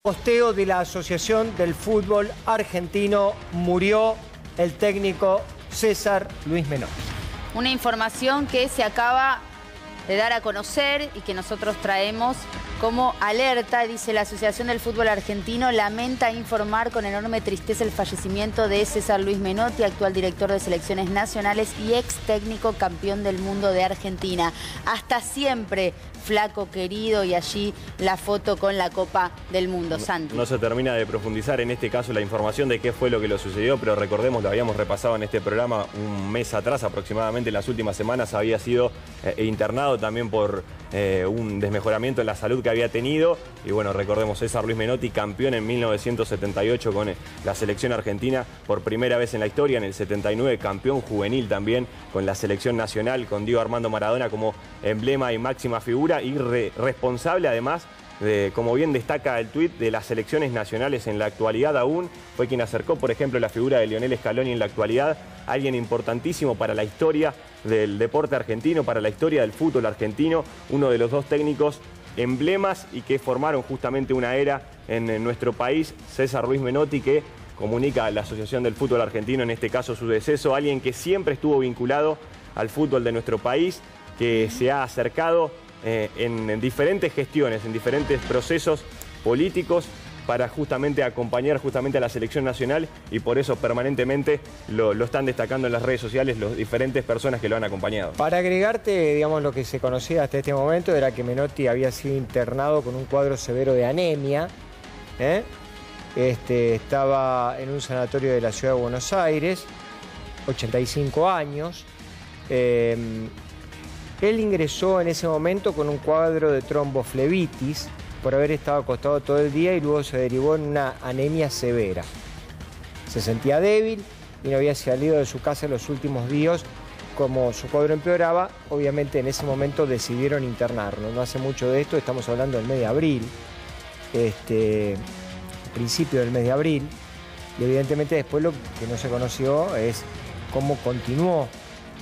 Posteo de la Asociación del Fútbol Argentino, murió el técnico César Luis Menotti. Una información que se acaba de dar a conocer y que nosotros traemos como alerta. Dice: la Asociación del Fútbol Argentino lamenta informar con enorme tristeza el fallecimiento de César Luis Menotti, actual director de selecciones nacionales y ex técnico campeón del mundo de Argentina. Hasta siempre, flaco querido, y allí la foto con la Copa del Mundo. Santi. No se termina de profundizar en este caso la información de qué fue lo que lo sucedió, pero recordemos, lo habíamos repasado en este programa un mes atrás aproximadamente. En las últimas semanas había sido internado también por un desmejoramiento en la salud que había tenido. Y bueno, recordemos, César Luis Menotti, campeón en 1978 con la selección argentina por primera vez en la historia. En el 79, campeón juvenil también con la selección nacional, con Diego Armando Maradona como emblema y máxima figura, y responsable además de, como bien destaca el tuit, de las selecciones nacionales en la actualidad aún. Fue quien acercó, por ejemplo, la figura de Lionel Scaloni en la actualidad, alguien importantísimo para la historia del deporte argentino, para la historia del fútbol argentino, uno de los dos técnicos emblemas y que formaron justamente una era en nuestro país. César Luis Menotti, que comunica a la Asociación del Fútbol Argentino, en este caso, su deceso. Alguien que siempre estuvo vinculado al fútbol de nuestro país, que se ha acercado en diferentes gestiones, en diferentes procesos políticos para justamente acompañar justamente a la selección nacional, y por eso permanentemente lo están destacando en las redes sociales las diferentes personas que lo han acompañado. Para agregarte, digamos, lo que se conocía hasta este momento era que Menotti había sido internado con un cuadro severo de anemia. Estaba en un sanatorio de la ciudad de Buenos Aires, 85 años. Él ingresó en ese momento con un cuadro de tromboflebitis por haber estado acostado todo el día, y luego se derivó en una anemia severa. Se sentía débil y no había salido de su casa en los últimos días. Como su cuadro empeoraba, obviamente en ese momento decidieron internarlo. No hace mucho de esto, estamos hablando del mes de abril, principio del mes de abril, y evidentemente después lo que no se conoció es cómo continuó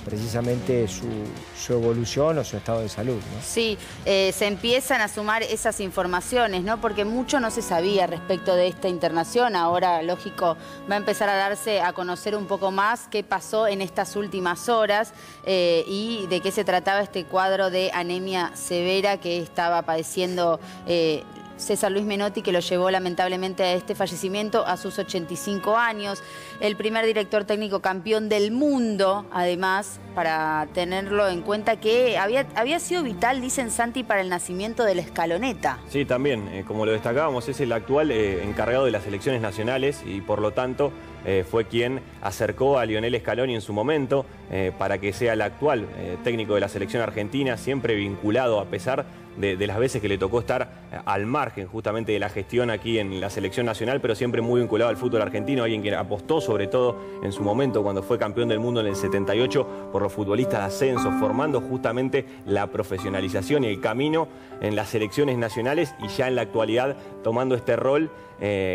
precisamente su evolución o su estado de salud, ¿no? Sí, se empiezan a sumar esas informaciones, ¿no? Porque mucho no se sabía respecto de esta internación. Ahora, lógico, va a empezar a darse a conocer un poco más qué pasó en estas últimas horas y de qué se trataba este cuadro de anemia severa que estaba padeciendo César Luis Menotti, que lo llevó lamentablemente a este fallecimiento a sus 85 años. El primer director técnico campeón del mundo, además, para tenerlo en cuenta, que había sido vital, dicen, Santi, para el nacimiento de la escaloneta. Sí, también, como lo destacábamos, es el actual encargado de las selecciones nacionales, y por lo tanto fue quien acercó a Lionel Scaloni en su momento para que sea el actual técnico de la selección argentina, siempre vinculado, a pesar de las veces que le tocó estar al margen justamente de la gestión aquí en la selección nacional, pero siempre muy vinculado al fútbol argentino, alguien que apostó sobre todo en su momento cuando fue campeón del mundo en el 78 por los futbolistas de ascenso, formando justamente la profesionalización y el camino en las selecciones nacionales, y ya en la actualidad tomando este rol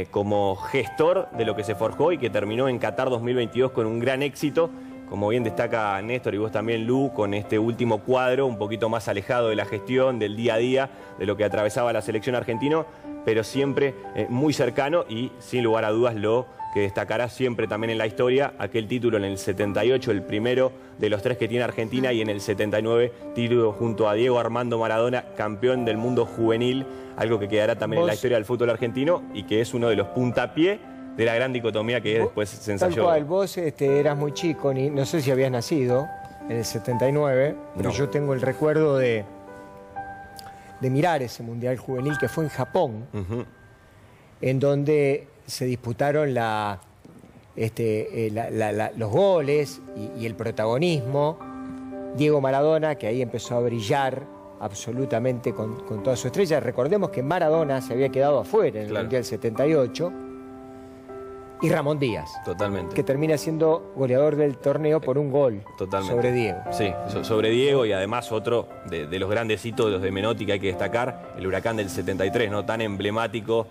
como gestor de lo que se forjó y que terminó en Qatar 2022 con un gran éxito. Como bien destaca Néstor y vos también, Lu, con este último cuadro un poquito más alejado de la gestión, del día a día, de lo que atravesaba la selección argentina, pero siempre muy cercano, y sin lugar a dudas lo que destacará siempre también en la historia, aquel título en el 78, el primero de los 3 que tiene Argentina, y en el 79, título junto a Diego Armando Maradona, campeón del mundo juvenil, algo que quedará también en la historia del fútbol argentino y que es uno de los puntapiés de la gran dicotomía que después se ensayó. Tal cual, vos eras muy chico, no sé si habías nacido en el 79, pero yo tengo el recuerdo de mirar ese Mundial Juvenil que fue en Japón, en donde se disputaron los goles y el protagonismo. Diego Maradona, que ahí empezó a brillar absolutamente con toda su estrella. Recordemos que Maradona se había quedado afuera en el Mundial 78. Y Ramón Díaz, totalmente, que termina siendo goleador del torneo por un gol sobre Diego. Sí, sobre Diego, y además otro de los grandes hitos de Menotti que hay que destacar, el Huracán del 73, ¿no? Tan emblemático,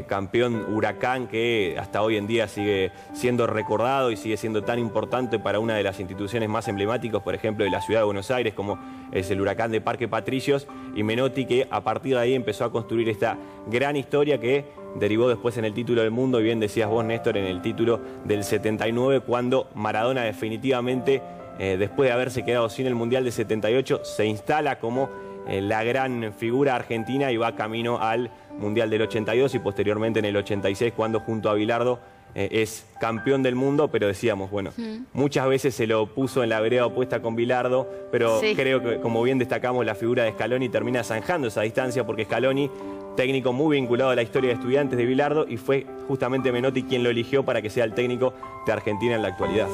campeón Huracán, que hasta hoy en día sigue siendo recordado y sigue siendo tan importante para una de las instituciones más emblemáticas, por ejemplo, de la ciudad de Buenos Aires, como es el Huracán de Parque Patricios, y Menotti, que a partir de ahí empezó a construir esta gran historia que derivó después en el título del mundo, y bien decías vos, Néstor, en el título del 79, cuando Maradona definitivamente, después de haberse quedado sin el Mundial de 78, se instala como la gran figura argentina y va camino al Mundial del 82 y posteriormente en el 86, cuando junto a Bilardo es campeón del mundo. Pero decíamos, bueno, muchas veces se lo puso en la vereda opuesta con Bilardo, pero creo que, como bien destacamos, la figura de Scaloni termina zanjando esa distancia, porque Scaloni, técnico muy vinculado a la historia de Estudiantes de Bilardo, y fue justamente Menotti quien lo eligió para que sea el técnico de Argentina en la actualidad.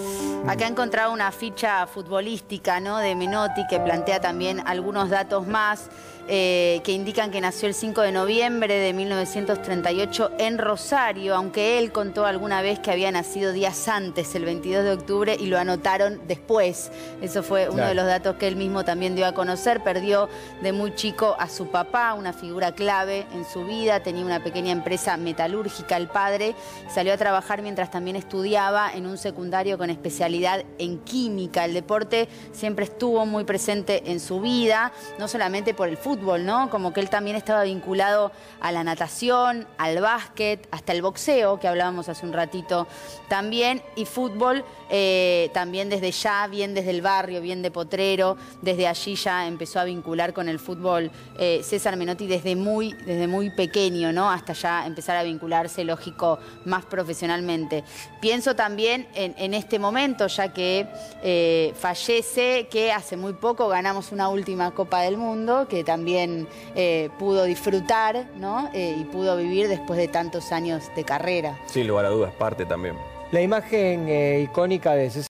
Acá he encontrado una ficha futbolística, ¿no?, de Menotti, que plantea también algunos datos más que indican que nació el 5 de noviembre de 1938 en Rosario, aunque él contó alguna vez que había nacido días antes, el 22 de octubre, y lo anotaron después. Eso fue uno de los datos que él mismo también dio a conocer. Perdió de muy chico a su papá, una figura clave en su vida. Tenía una pequeña empresa metalúrgica el padre. Salió a trabajar mientras también estudiaba en un secundario con especialidad en química. El deporte siempre estuvo muy presente en su vida, no solamente por el fútbol, ¿no? Como que él también estaba vinculado a la natación, al básquet, hasta el boxeo, que hablábamos hace un ratito también, y fútbol también desde ya, bien desde el barrio, bien de Potrero. Desde allí ya empezó a vincular con el fútbol César Menotti desde muy pequeño, ¿no?, hasta ya empezar a vincularse, lógico, más profesionalmente. Pienso también en este momento, ya que fallece, que hace muy poco ganamos una última Copa del Mundo, que también pudo disfrutar, ¿no?, y pudo vivir después de tantos años de carrera. Sin lugar a dudas, parte también. La imagen icónica de César